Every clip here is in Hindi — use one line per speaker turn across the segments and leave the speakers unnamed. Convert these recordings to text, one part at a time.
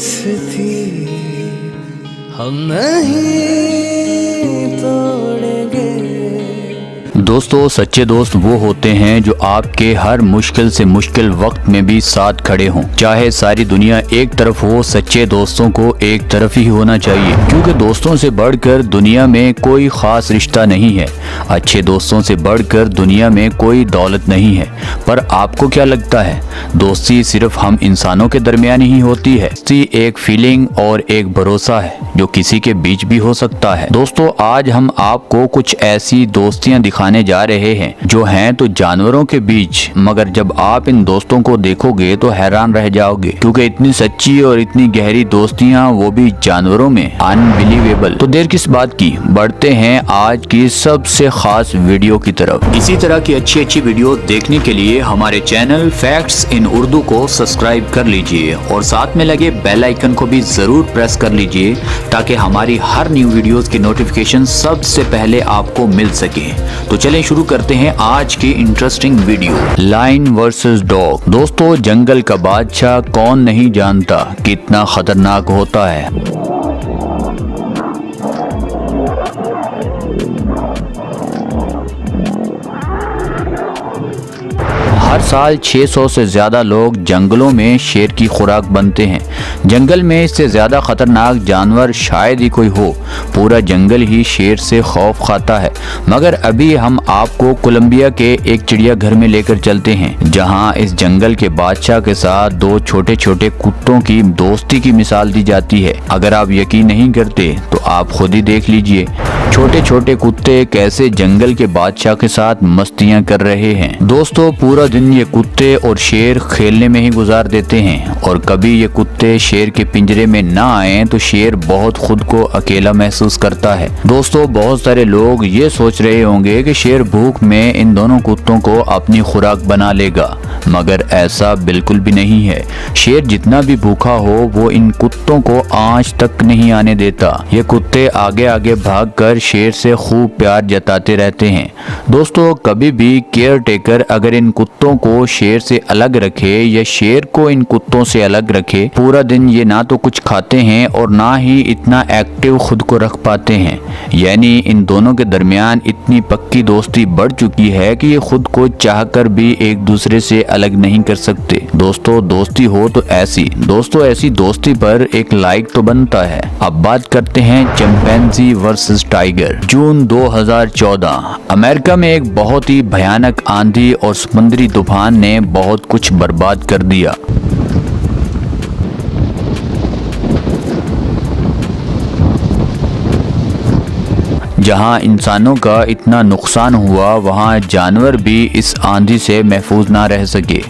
दोस्ती हम नहीं तोड़ेंगे।
दोस्तों, सच्चे दोस्त वो होते हैं जो आपके हर मुश्किल से मुश्किल वक्त में भी साथ खड़े हों। चाहे सारी दुनिया एक तरफ हो, सच्चे दोस्तों को एक तरफ ही होना चाहिए, क्योंकि दोस्तों से बढ़कर दुनिया में कोई खास रिश्ता नहीं है। अच्छे दोस्तों से बढ़कर दुनिया में कोई दौलत नहीं है। पर आपको क्या लगता है, दोस्ती सिर्फ हम इंसानों के दरमियान ही होती है? दोस्ती एक फीलिंग और एक भरोसा है जो किसी के बीच भी हो सकता है। दोस्तों, आज हम आपको कुछ ऐसी दोस्तियां दिखाने जा रहे हैं जो हैं तो जानवरों के बीच, मगर जब आप इन दोस्तों को देखोगे तो हैरान रह जाओगे, क्योंकि इतनी सच्ची और इतनी गहरी दोस्तियां, वो भी जानवरों में, अनबिलीवेबल। तो देर किस बात की, बढ़ते हैं आज की सबसे खास वीडियो की तरफ। इसी तरह की अच्छी अच्छी वीडियो देखने के लिए हमारे चैनल फैक्ट्स इन उर्दू को सब्सक्राइब कर लीजिए और साथ में लगे बेल आइकन को भी जरूर प्रेस कर लीजिए, ताकि हमारी हर न्यू वीडियोस की नोटिफिकेशन सबसे पहले आपको मिल सके। तो चलें शुरू करते हैं आज की interesting video. Lion versus dog. दोस्तों, जंगल का बादशाह कौन नहीं जानता कितना खतरनाक होता है। हर साल 600 से ज्यादा लोग जंगलों में शेर की खुराक बनते हैं। जंगल में इससे ज्यादा खतरनाक जानवर शायद ही कोई हो। पूरा जंगल ही शेर से खौफ खाता है। मगर अभी हम आपको कोलंबिया के एक चिड़ियाघर में लेकर चलते हैं, जहां इस जंगल के बादशाह के साथ दो छोटे छोटे कुत्तों की दोस्ती की मिसाल दी जाती है। अगर आप यकीन नहीं करते तो आप खुद ही देख लीजिए, छोटे छोटे कुत्ते कैसे जंगल के बादशाह के साथ मस्तियां कर रहे हैं। दोस्तों, पूरा दिन ये कुत्ते और शेर खेलने में ही गुजार देते हैं, और कभी ये कुत्ते शेर के पिंजरे में ना आए तो शेर बहुत खुद को अकेला महसूस करता है। दोस्तों, बहुत सारे लोग ये सोच रहे होंगे कि शेर भूख में इन दोनों कुत्तों को अपनी खुराक बना लेगा, मगर ऐसा बिल्कुल भी नहीं है। शेर जितना भी भूखा हो, वो इन कुत्तों को आंच तक नहीं आने देता। ये कुत्ते आगे आगे भागकर शेर से खूब प्यार जताते रहते हैं। दोस्तों, कभी भी केयर टेकर अगर इन कुत्तों को शेर से अलग रखे या शेर को इन कुत्तों से अलग रखे, पूरा दिन ये ना तो कुछ खाते हैं और ना ही इतना एक्टिव खुद को रख पाते हैं। यानी इन दोनों के दरमियान इतनी पक्की दोस्ती बढ़ चुकी है कि ये खुद को चाहकर भी एक दूसरे से अलग नहीं कर सकते। दोस्तों, दोस्ती हो तो ऐसी। दोस्तों, ऐसी दोस्ती पर एक लाइक तो बनता है। अब बात करते हैं चिंपैंजी वर्सेस टाइगर। जून 2014 अमेरिका में एक बहुत ही भयानक आंधी और समुद्री तूफान ने बहुत कुछ बर्बाद कर दिया। जहां इंसानों का इतना नुकसान हुआ, वहां जानवर भी इस आंधी से महफूज ना रह सके।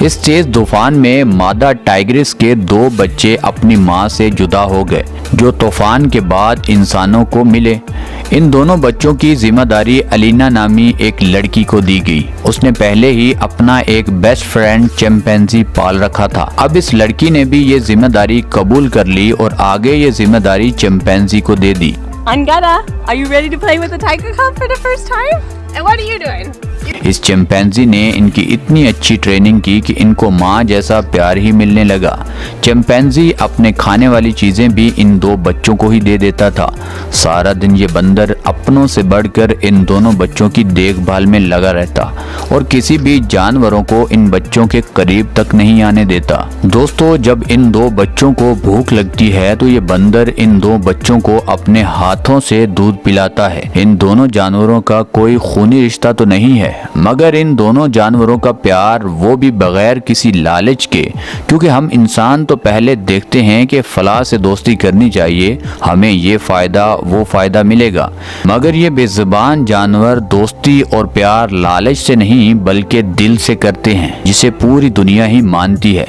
इस तेज तूफान में मादा टाइग्रिस के 2 बच्चे अपनी मां से जुदा हो गए, जो तूफान के बाद इंसानों को मिले। इन दोनों बच्चों की जिम्मेदारी अलीना नामी एक लड़की को दी गई। उसने पहले ही अपना एक बेस्ट फ्रेंड चिंपैंजी पाल रखा था। अब इस लड़की ने भी ये जिम्मेदारी कबूल कर ली और आगे ये जिम्मेदारी चिंपैंजी को दे दी।
Angada, are you ready to play with the tiger cub for the first time? And what are you doing?
इस चिंपैंजी ने इनकी इतनी अच्छी ट्रेनिंग की कि इनको माँ जैसा प्यार ही मिलने लगा। चिंपैंजी अपने खाने वाली चीजें भी इन 2 बच्चों को ही दे देता था। सारा दिन ये बंदर अपनों से बढ़कर इन दोनों बच्चों की देखभाल में लगा रहता और किसी भी जानवरों को इन बच्चों के करीब तक नहीं आने देता। दोस्तों, जब इन 2 बच्चों को भूख लगती है तो ये बंदर इन 2 बच्चों को अपने हाथों से दूध पिलाता है। इन दोनों जानवरों का कोई खूनी रिश्ता तो नहीं है, मगर इन दोनों जानवरों का प्यार, वो भी बगैर किसी लालच के, क्योंकि हम इंसान तो पहले देखते हैं कि फलां से दोस्ती करनी चाहिए, हमें ये फायदा वो फायदा मिलेगा, मगर ये बेजुबान जानवर दोस्ती और प्यार लालच से नहीं बल्कि दिल से करते हैं, जिसे पूरी दुनिया ही मानती है।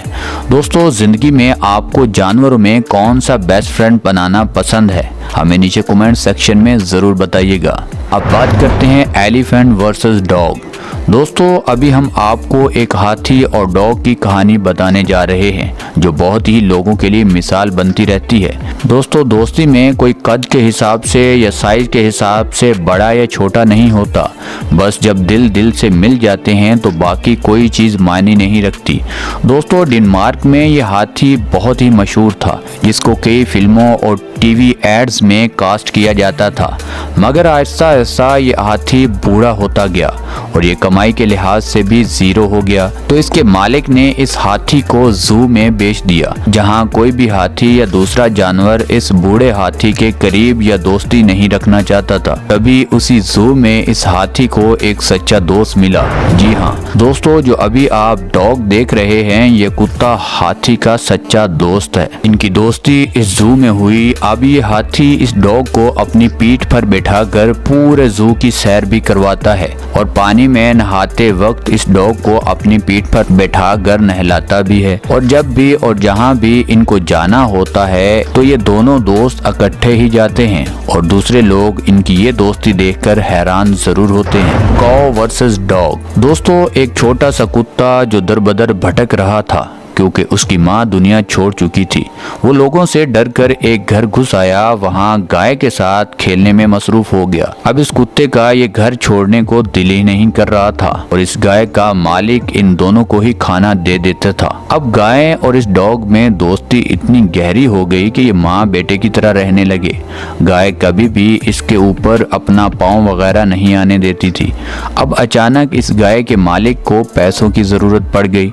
दोस्तों, जिंदगी में आपको जानवरों में कौन सा बेस्ट फ्रेंड बनाना पसंद है, हमें नीचे कमेंट सेक्शन में जरूर बताइएगा। अब बात करते हैं एलिफेंट वर्सेस डॉग। दोस्तों अभी हम आपको एक हाथी और डॉग की कहानी बताने जा रहे हैं जो बहुत ही लोगों के लिए मिसाल बनती रहती है। दोस्तों दोस्ती में कोई कद के हिसाब से या साइज के हिसाब से बड़ा या छोटा नहीं होता, बस जब दिल से मिल जाते हैं तो बाकी कोई चीज़ मायने नहीं रखती। दोस्तों डेनमार्क में ये हाथी बहुत ही मशहूर था जिसको कई फिल्मों और टीवी एड्स में कास्ट किया जाता था, मगर आहिस्ता आहिस्ता ये हाथी बूढ़ा होता गया और ये कमाई के लिहाज से भी जीरो हो गया। तो इसके मालिक ने इस हाथी को जू में बेच दिया जहां कोई भी हाथी या दूसरा जानवर इस बूढ़े हाथी के करीब या दोस्ती नहीं रखना चाहता था। तभी उसी जू में इस हाथी को एक सच्चा दोस्त मिला। जी हाँ दोस्तों, जो अभी आप डॉग देख रहे हैं ये कुत्ता हाथी का सच्चा दोस्त है। इनकी दोस्ती इस जू में हुई। अब ये हाथी इस डॉग को अपनी पीठ पर बैठाकर पूरे जू की सैर भी करवाता है और पानी में नहाते वक्त इस डॉग को अपनी पीठ पर बैठाकर नहलाता भी है। और जब भी और जहाँ भी इनको जाना होता है तो ये दोनों दोस्त इकट्ठे ही जाते हैं और दूसरे लोग इनकी ये दोस्ती देखकर हैरान जरूर होते हैं। कॉ वर्सेस डॉग। दोस्तों एक छोटा सा कुत्ता जो दर बदर भटक रहा था क्योंकि उसकी माँ दुनिया छोड़ चुकी थी। वो लोगों से डरकर एक घर घुस आया, वहाँ गाय के साथ खेलने में मसरूफ हो गया। अब इस कुत्ते का ये घर छोड़ने को दिल ही नहीं कर रहा था और इस गाय का मालिक इन दोनों को ही खाना दे देता था। अब गाय और इस डॉग में दोस्ती इतनी गहरी हो गई कि ये माँ बेटे की तरह रहने लगे। गाय कभी भी इसके ऊपर अपना पाँव वगैरह नहीं आने देती थी। अब अचानक इस गाय के मालिक को पैसों की जरूरत पड़ गई।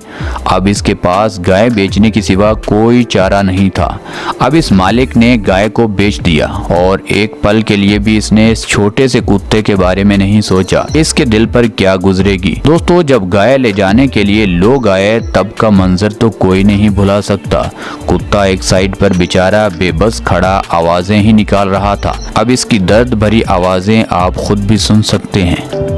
अब इसके पास गाय बेचने के सिवा कोई चारा नहीं था। अब इस मालिक ने गाय को बेच दिया और एक पल के लिए भी इसने इस छोटे से कुत्ते के बारे में नहीं सोचा इसके दिल पर क्या गुजरेगी। दोस्तों जब गाय ले जाने के लिए लोग आए तब का मंजर तो कोई नहीं भुला सकता। कुत्ता एक साइड पर बेचारा बेबस खड़ा आवाजें ही निकाल रहा था। अब इसकी दर्द भरी आवाजें आप खुद भी सुन सकते हैं।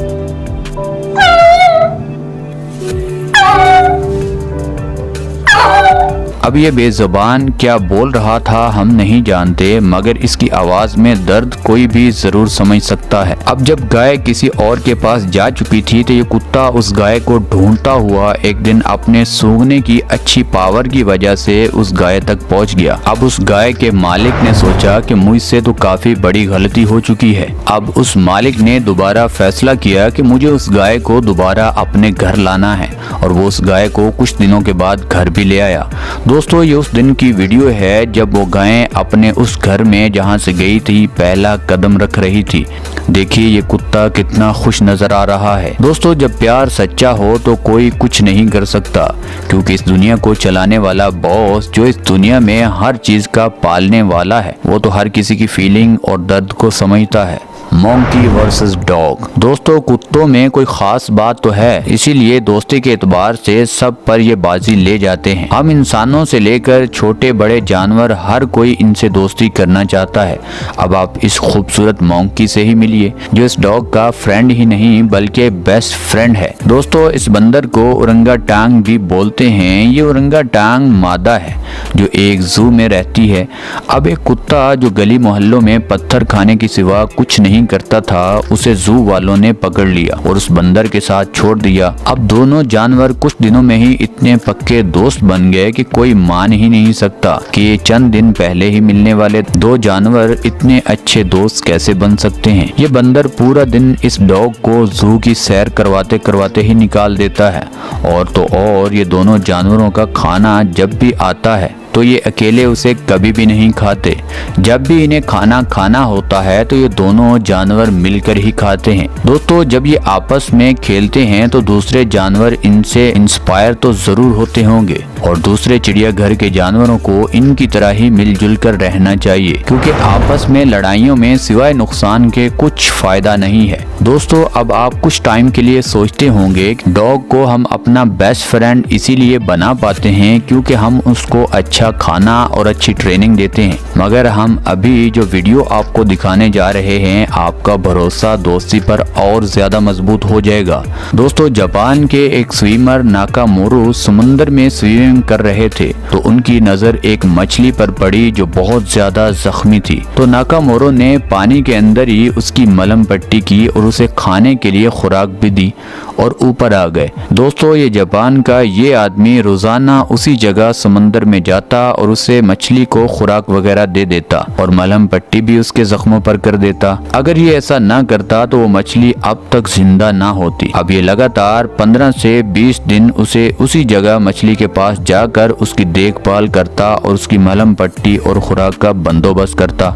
अब ये बेजुबान क्या बोल रहा था हम नहीं जानते, मगर इसकी आवाज में दर्द कोई भी जरूर समझ सकता है। अब जब गाय किसी और के पास जा चुकी थी तो ये कुत्ता उस गाय को ढूंढता हुआ एक दिन अपने सूंघने की अच्छी पावर की वजह से उस गाय तक पहुंच गया। अब उस गाय के मालिक ने सोचा कि मुझसे तो काफी बड़ी गलती हो चुकी है। अब उस मालिक ने दोबारा फैसला किया कि मुझे उस गाय को दोबारा अपने घर लाना है और वो उस गाय को कुछ दिनों के बाद घर भी ले आया। दोस्तों ये उस दिन की वीडियो है जब वो गाय अपने उस घर में जहां से गई थी पहला कदम रख रही थी। देखिए ये कुत्ता कितना खुश नजर आ रहा है। दोस्तों जब प्यार सच्चा हो तो कोई कुछ नहीं कर सकता, क्योंकि इस दुनिया को चलाने वाला बॉस जो इस दुनिया में हर चीज का पालने वाला है वो तो हर किसी की फीलिंग और दर्द को समझता है। Monkey versus dog. दोस्तों कुत्तों में कोई खास बात तो है, इसीलिए दोस्ती के एतबार से सब पर ये बाजी ले जाते हैं। हम इंसानों से लेकर छोटे बड़े जानवर हर कोई इनसे दोस्ती करना चाहता है। अब आप इस खूबसूरत मंकी से ही मिलिए जो इस डॉग का फ्रेंड ही नहीं बल्कि बेस्ट फ्रेंड है। दोस्तों इस बंदर को ओरंगटांग भी बोलते हैं। ये ओरंगटांग मादा है जो एक जू में रहती है। अब एक कुत्ता जो गली मोहल्लों में पत्थर खाने के सिवा कुछ नहीं करता था उसे जू वालों ने पकड़ लिया और उस बंदर के साथ छोड़ दिया। अब दोनों जानवर कुछ दिनों में ही इतने पक्के दोस्त बन गए कि कोई मान ही नहीं सकता कि ये चंद दिन पहले ही मिलने वाले दो जानवर इतने अच्छे दोस्त कैसे बन सकते हैं। ये बंदर पूरा दिन इस डॉग को जू की सैर करवाते करवाते ही निकाल देता है और तो और ये दोनों जानवरों का खाना जब भी आता है तो ये अकेले उसे कभी भी नहीं खाते। जब भी इन्हें खाना खाना होता है तो ये दोनों जानवर मिलकर ही खाते हैं। दोस्तों जब ये आपस में खेलते हैं तो दूसरे जानवर इनसे इंस्पायर तो जरूर होते होंगे और दूसरे चिड़ियाघर के जानवरों को इनकी तरह ही मिलजुल कर रहना चाहिए, क्योंकि आपस में लड़ाइयों में सिवाय नुकसान के कुछ फायदा नहीं है। दोस्तों अब आप कुछ टाइम के लिए सोचते होंगे डॉग को हम अपना बेस्ट फ्रेंड इसीलिए बना पाते हैं क्योंकि हम उसको अच्छा अच्छा खाना और अच्छी ट्रेनिंग देते हैं। मगर हम अभी जो वीडियो आपको दिखाने जा रहे हैं, आपका भरोसा दोस्ती पर और ज्यादा मजबूत हो जाएगा। दोस्तों, जापान के एक स्विमर नाकामोरो समुद्र में स्विमिंग कर रहे थे तो उनकी नजर एक मछली पर पड़ी जो बहुत ज्यादा जख्मी थी। तो नाकामोरो ने पानी के अंदर ही उसकी मलहम पट्टी की और उसे खाने के लिए खुराक भी दी और ऊपर आ गए। दोस्तों, ये जापान का ये आदमी रोजाना उसी जगह समंदर में जाता और उसे मछली को खुराक वगैरह दे देता और मलहम पट्टी भी उसके जख्मों पर कर देता। अगर ये ऐसा ना करता तो वो मछली अब तक जिंदा ना होती। अब ये लगातार 15 से 20 दिन उसे उसी जगह मछली के पास जाकर उसकी देखभाल करता और उसकी मलहम पट्टी और खुराक का बंदोबस्त करता।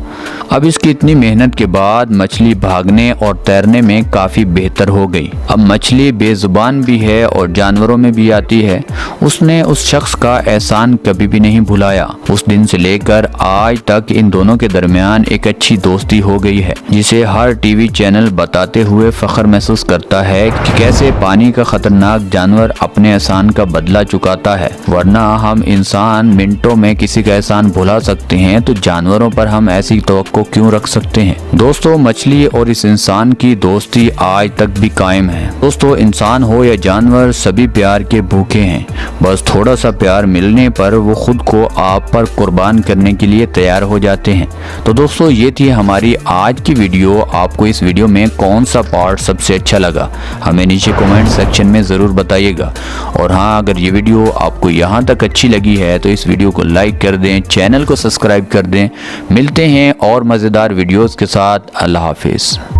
अब इसकी इतनी मेहनत के बाद मछली भागने और तैरने में काफी बेहतर हो गई। अब मछली बेजुबान भी है और जानवरों में भी आती है। उसने उस शख्स का एहसान कभी भी नहीं भुलाया। उस दिन से लेकर आज तक इन दोनों के दरमियान एक अच्छी दोस्ती हो गई है, जिसे हर टीवी चैनल बताते हुए फख्र महसूस करता है कि कैसे पानी का खतरनाक जानवर अपने एहसान का बदला चुकाता है। वरना हम इंसान मिनटों में किसी का एहसान भुला सकते हैं, तो जानवरों पर हम ऐसी तवक्को क्यों रख सकते हैं। दोस्तों, मछली और इस इंसान की दोस्ती आज तक भी कायम है। दोस्तों, इंसान हो या जानवर, सभी प्यार के भूखे हैं। बस थोड़ा सा प्यार मिलने पर वो खुद को आप पर कुर्बान करने के लिए तैयार हो जाते हैं। तो दोस्तों, ये थी हमारी आज की वीडियो। आपको इस वीडियो में कौन सा पार्ट सबसे अच्छा लगा, हमें नीचे कमेंट सेक्शन में ज़रूर बताइएगा। और हाँ, अगर ये वीडियो आपको यहाँ तक अच्छी लगी है तो इस वीडियो को लाइक कर दें, चैनल को सब्सक्राइब कर दें। मिलते हैं और मज़ेदार वीडियोज़ के साथ। अल्लाह हाफिज़।